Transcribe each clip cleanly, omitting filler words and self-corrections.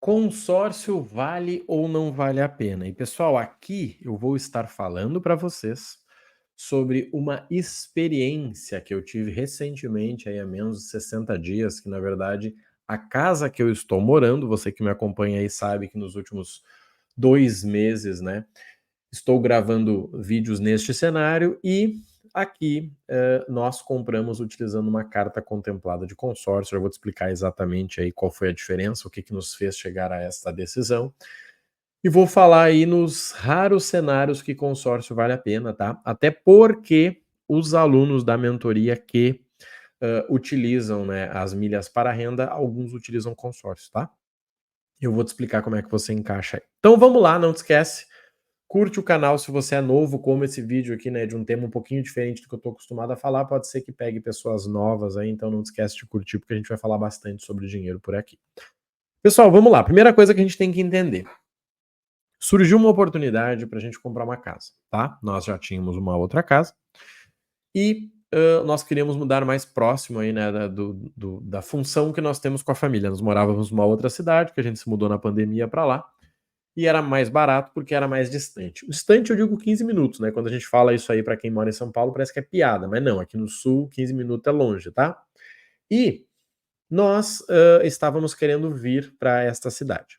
Consórcio vale ou não vale a pena? E pessoal, aqui eu vou estar falando para vocês sobre uma experiência que eu tive recentemente, aí há menos de 60 dias, que na verdade a casa que eu estou morando, você que me acompanha aí sabe que nos últimos 2 meses, né, estou gravando vídeos neste cenário e aqui nós compramos utilizando uma carta contemplada de consórcio. Eu vou te explicar exatamente aí qual foi a diferença, o que nos fez chegar a esta decisão. E vou falar aí nos raros cenários que consórcio vale a pena, tá? Até porque os alunos da mentoria que utilizam, né, as milhas para renda, alguns utilizam consórcio, tá? Eu vou te explicar como é que você encaixa aí. Então vamos lá, não te esquece. Curte o canal se você é novo, como esse vídeo aqui, né, de um tema um pouquinho diferente do que eu estou acostumado a falar, pode ser que pegue pessoas novas aí, então não esquece de curtir, porque a gente vai falar bastante sobre dinheiro por aqui. Pessoal, vamos lá. Primeira coisa que a gente tem que entender. Surgiu uma oportunidade para a gente comprar uma casa, tá? Nós já tínhamos uma outra casa e nós queríamos mudar mais próximo aí, né, da função que nós temos com a família. Nós morávamos numa outra cidade, que a gente se mudou na pandemia para lá, e era mais barato porque era mais distante. Distante eu digo 15 minutos, né? Quando a gente fala isso aí para quem mora em São Paulo, parece que é piada, mas não, aqui no sul 15 minutos é longe, tá? E nós estávamos querendo vir para esta cidade.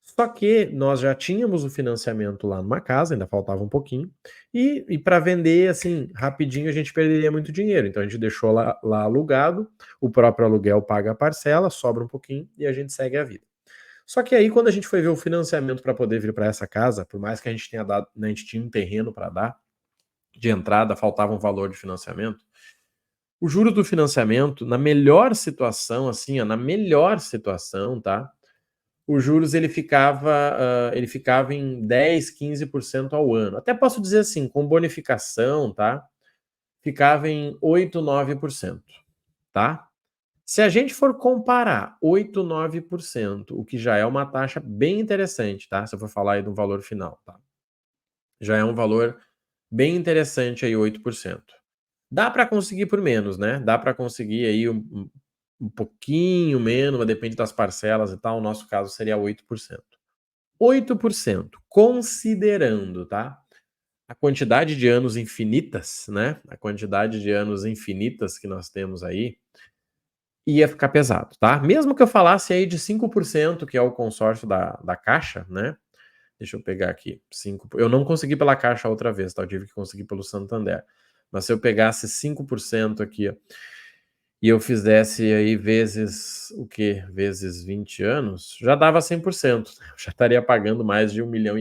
Só que nós já tínhamos o financiamento lá numa casa, ainda faltava um pouquinho, e para vender, assim, rapidinho a gente perderia muito dinheiro. Então a gente deixou lá alugado, o próprio aluguel paga a parcela, sobra um pouquinho e a gente segue a vida. Só que aí, quando a gente foi ver o financiamento para poder vir para essa casa, por mais que a gente tenha dado, né, a gente tinha um terreno para dar de entrada, faltava um valor de financiamento. O juro do financiamento, na melhor situação, assim, ó, na melhor situação, tá? Os juros ele ficava em 10, 15% ao ano. Até posso dizer assim, com bonificação, tá? Ficava em 8, 9%, tá? Se a gente for comparar 8, 9%, o que já é uma taxa bem interessante, tá? Se eu for falar aí de um valor final, tá? Já é um valor bem interessante aí, 8%. Dá para conseguir por menos, né? Dá para conseguir aí um pouquinho menos, mas depende das parcelas e tal. O nosso caso seria 8%. 8%, considerando, tá? A quantidade de anos infinitas, né? A quantidade de anos infinitas que nós temos aí, ia ficar pesado, tá? Mesmo que eu falasse aí de 5%, que é o consórcio da Caixa, né? Deixa eu pegar aqui, 5, eu não consegui pela Caixa outra vez, tá? Eu tive que conseguir pelo Santander. Mas se eu pegasse 5% aqui, ó, e eu fizesse aí vezes o quê? Vezes 20 anos, já dava 100%. Eu já estaria pagando mais de 1,5 milhão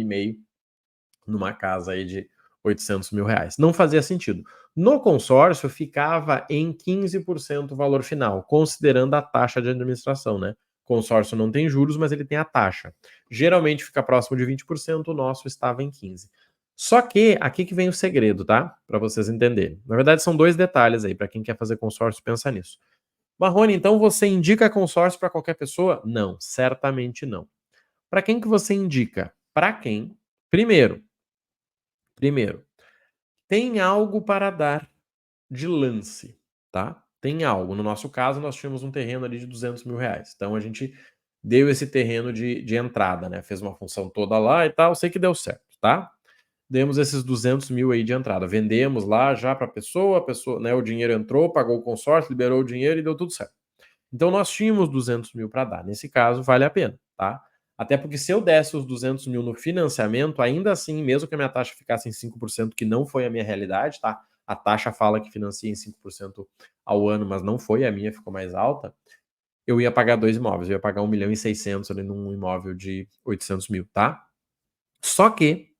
numa casa aí de 800 mil reais. Não fazia sentido. No consórcio, ficava em 15% o valor final, considerando a taxa de administração, né? Consórcio não tem juros, mas ele tem a taxa. Geralmente fica próximo de 20%, o nosso estava em 15%. Só que aqui que vem o segredo, tá? Para vocês entenderem. Na verdade, são dois detalhes aí, para quem quer fazer consórcio, pensa nisso. Marrone, então você indica consórcio para qualquer pessoa? Não, certamente não. Para quem que você indica? Para quem? Primeiro, tem algo para dar de lance, tá? Tem algo. No nosso caso, nós tínhamos um terreno ali de 200 mil reais. Então a gente deu esse terreno de entrada, né? Fez uma função toda lá e tal. Sei que deu certo, tá? Demos esses 200 mil aí de entrada. Vendemos lá já para a pessoa, né? O dinheiro entrou, pagou o consórcio, liberou o dinheiro e deu tudo certo. Então nós tínhamos 200 mil para dar. Nesse caso, vale a pena, tá? Até porque se eu desse os 200 mil no financiamento, ainda assim, mesmo que a minha taxa ficasse em 5%, que não foi a minha realidade, tá? A taxa fala que financia em 5% ao ano, mas não foi, a minha ficou mais alta. Eu ia pagar 2 imóveis, eu ia pagar 1,6 milhão ali num imóvel de 800 mil, tá? Só que,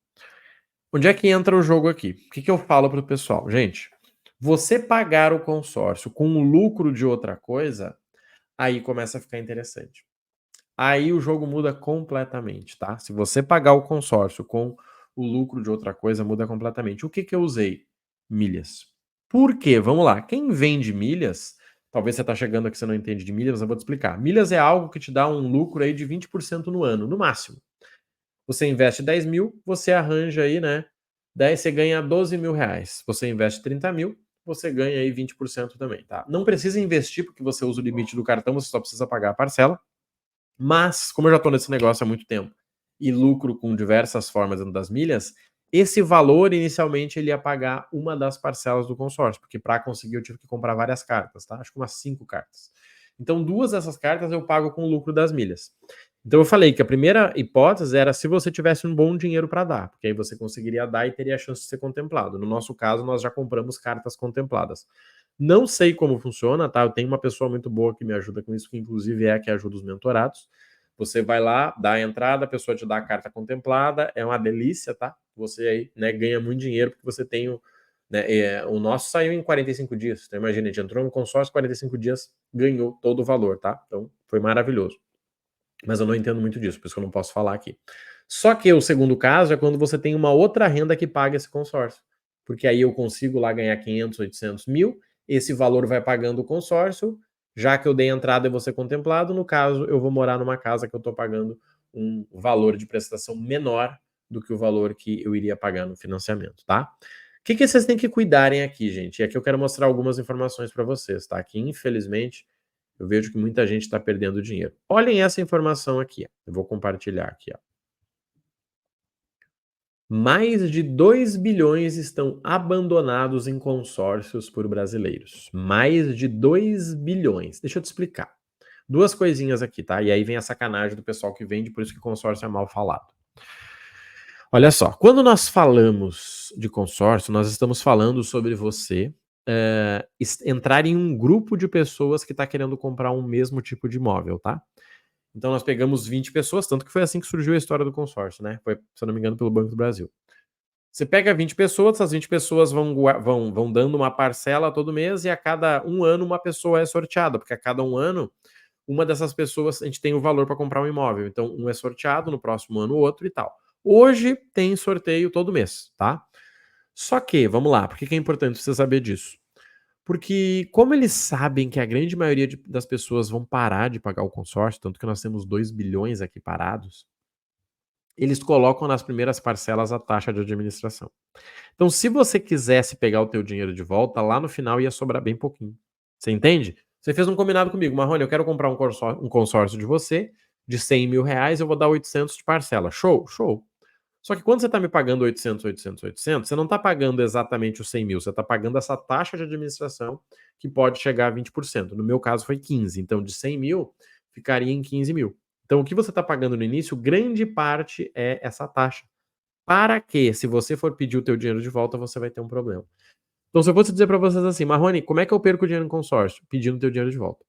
onde é que entra o jogo aqui? O que eu falo pro pessoal? Gente, você pagar o consórcio com o lucro de outra coisa, aí começa a ficar interessante. Aí o jogo muda completamente, tá? Se você pagar o consórcio com o lucro de outra coisa, muda completamente. O que eu usei? Milhas. Por quê? Vamos lá. Quem vende milhas, talvez você está chegando aqui e você não entende de milhas, mas eu vou te explicar. Milhas é algo que te dá um lucro aí de 20% no ano, no máximo. Você investe 10 mil, você arranja aí, né? 10, você ganha 12 mil reais. Você investe 30 mil, você ganha aí 20% também, tá? Não precisa investir porque você usa o limite do cartão, você só precisa pagar a parcela. Mas, como eu já estou nesse negócio há muito tempo e lucro com diversas formas dentro das milhas, esse valor inicialmente ele ia pagar uma das parcelas do consórcio, porque para conseguir eu tive que comprar várias cartas, tá? Acho que umas 5 cartas. Então, 2 dessas cartas eu pago com o lucro das milhas. Então, eu falei que a primeira hipótese era se você tivesse um bom dinheiro para dar, porque aí você conseguiria dar e teria a chance de ser contemplado. No nosso caso, nós já compramos cartas contempladas. Não sei como funciona, tá? Eu tenho uma pessoa muito boa que me ajuda com isso, que inclusive é a que ajuda os mentorados. Você vai lá, dá a entrada, a pessoa te dá a carta contemplada, é uma delícia, tá? Você aí, né, ganha muito dinheiro porque você tem o, né, o nosso saiu em 45 dias. Então imagina, a gente entrou no consórcio, 45 dias, ganhou todo o valor, tá? Então foi maravilhoso. Mas eu não entendo muito disso, por isso que eu não posso falar aqui. Só que o segundo caso é quando você tem uma outra renda que paga esse consórcio. Porque aí eu consigo lá ganhar 500, 800 mil, esse valor vai pagando o consórcio, já que eu dei entrada e vou ser contemplado, no caso eu vou morar numa casa que eu estou pagando um valor de prestação menor do que o valor que eu iria pagar no financiamento, tá? O que vocês têm que cuidarem aqui, gente? E aqui eu quero mostrar algumas informações para vocês, tá? Que infelizmente eu vejo que muita gente está perdendo dinheiro. Olhem essa informação aqui. Eu vou compartilhar aqui. Ó. Mais de 2 bilhões estão abandonados em consórcios por brasileiros. Mais de 2 bilhões. Deixa eu te explicar. Duas coisinhas aqui, tá? E aí vem a sacanagem do pessoal que vende, por isso que consórcio é mal falado. Olha só, quando nós falamos de consórcio, nós estamos falando sobre você entrar em um grupo de pessoas que está querendo comprar um mesmo tipo de imóvel, tá? Então nós pegamos 20 pessoas, tanto que foi assim que surgiu a história do consórcio, né? Foi, se eu não me engano, pelo Banco do Brasil. Você pega 20 pessoas, essas 20 pessoas vão dando uma parcela todo mês e a cada um ano uma pessoa é sorteada, porque a cada um ano uma dessas pessoas a gente tem o valor para comprar um imóvel. Então um é sorteado, no próximo ano o outro e tal. Hoje tem sorteio todo mês, tá? Só que, vamos lá, por que é importante você saber disso? Porque como eles sabem que a grande maioria das pessoas vão parar de pagar o consórcio, tanto que nós temos 2 bilhões aqui parados, eles colocam nas primeiras parcelas a taxa de administração. Então, se você quisesse pegar o teu dinheiro de volta, lá no final ia sobrar bem pouquinho. Você entende? Você fez um combinado comigo, Marrone, eu quero comprar um consórcio de você de 100 mil reais, eu vou dar 800 de parcela. Show? Show. Só que quando você está me pagando 800, 800, 800, você não está pagando exatamente os 100 mil, você está pagando essa taxa de administração que pode chegar a 20%. No meu caso foi 15, então de 100 mil ficaria em 15 mil. Então o que você está pagando no início, grande parte é essa taxa. Para que, se você for pedir o teu dinheiro de volta, você vai ter um problema. Então se eu fosse dizer para vocês assim, Marrone, como é que eu perco dinheiro no consórcio? Pedindo o teu dinheiro de volta.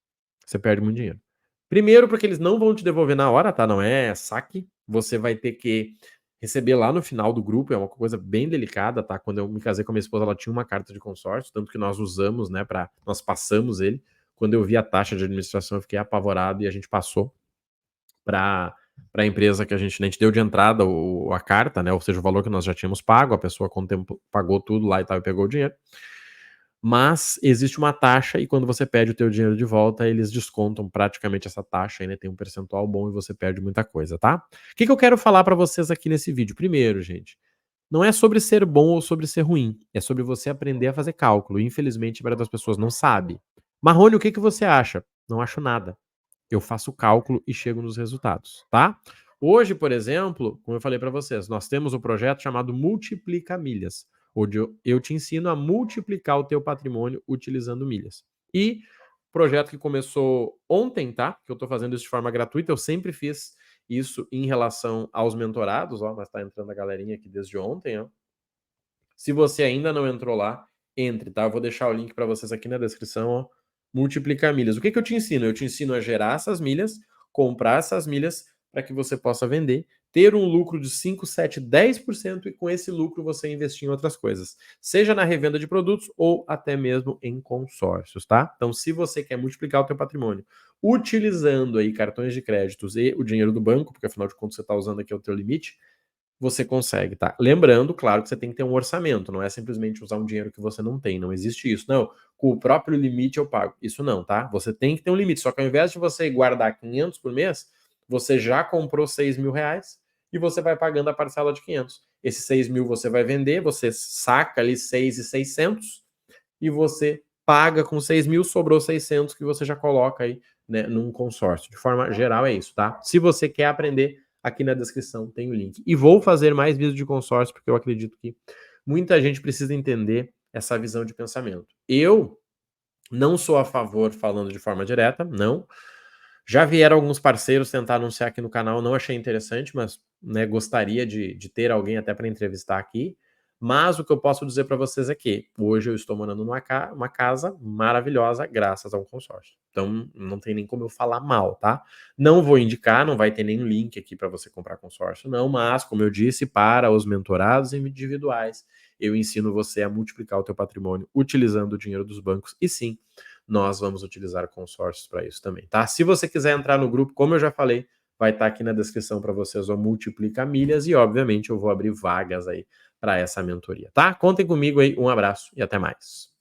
Você perde muito dinheiro. Primeiro porque eles não vão te devolver na hora, tá? Não é saque. Você vai ter que receber lá no final do grupo, é uma coisa bem delicada, tá? Quando eu me casei com a minha esposa, ela tinha uma carta de consórcio, tanto que nós usamos, né, nós passamos ele. Quando eu vi a taxa de administração, eu fiquei apavorado e a gente passou para a empresa que a gente deu de entrada a carta, né, ou seja, o valor que nós já tínhamos pago, a pessoa pagou tudo lá e tal e pegou o dinheiro. Mas existe uma taxa e quando você pede o teu dinheiro de volta, eles descontam praticamente essa taxa, ainda tem um percentual bom e você perde muita coisa, tá? O que eu quero falar para vocês aqui nesse vídeo? Primeiro, gente, não é sobre ser bom ou sobre ser ruim, é sobre você aprender a fazer cálculo. Infelizmente, a maioria das pessoas não sabe. Marrone, o que você acha? Não acho nada. Eu faço o cálculo e chego nos resultados, tá? Hoje, por exemplo, como eu falei para vocês, nós temos um projeto chamado Multiplica Milhas, onde eu te ensino a multiplicar o teu patrimônio utilizando milhas. E projeto que começou ontem, tá? Que eu tô fazendo isso de forma gratuita, eu sempre fiz isso em relação aos mentorados, ó, mas tá entrando a galerinha aqui desde ontem, ó. Se você ainda não entrou lá, entre, tá? Eu vou deixar o link para vocês aqui na descrição, ó. Multiplicar milhas. O que eu te ensino? Eu te ensino a gerar essas milhas, comprar essas milhas para que você possa vender, ter um lucro de 5, 7, 10% e com esse lucro você investir em outras coisas, seja na revenda de produtos ou até mesmo em consórcios, tá? Então, se você quer multiplicar o teu patrimônio utilizando aí cartões de créditos e o dinheiro do banco, porque afinal de contas você está usando aqui o teu limite, você consegue, tá? Lembrando, claro, que você tem que ter um orçamento, não é simplesmente usar um dinheiro que você não tem, não existe isso. Não, com o próprio limite eu pago. Isso não, tá? Você tem que ter um limite, só que ao invés de você guardar 500 por mês, você já comprou 6 mil reais e você vai pagando a parcela de 500. Esses 6 mil você vai vender, você saca ali 6.600 e você paga com 6 mil, sobrou 600 que você já coloca aí né, num consórcio. De forma geral é isso, tá? Se você quer aprender, aqui na descrição tem o link. E vou fazer mais vídeos de consórcio, porque eu acredito que muita gente precisa entender essa visão de pensamento. Eu não sou a favor, falando de forma direta, não. Já vieram alguns parceiros tentar anunciar aqui no canal, não achei interessante, mas né, gostaria de ter alguém até para entrevistar aqui. Mas o que eu posso dizer para vocês é que hoje eu estou morando numa uma casa maravilhosa graças a um consórcio. Então não tem nem como eu falar mal, tá? Não vou indicar, não vai ter nenhum link aqui para você comprar consórcio, não. Mas, como eu disse, para os mentorados individuais, eu ensino você a multiplicar o teu patrimônio utilizando o dinheiro dos bancos. E sim, nós vamos utilizar consórcios para isso também, tá? Se você quiser entrar no grupo, como eu já falei, vai estar aqui na descrição para vocês o Multiplica Milhas e, obviamente, eu vou abrir vagas aí para essa mentoria, tá? Contem comigo aí, um abraço e até mais.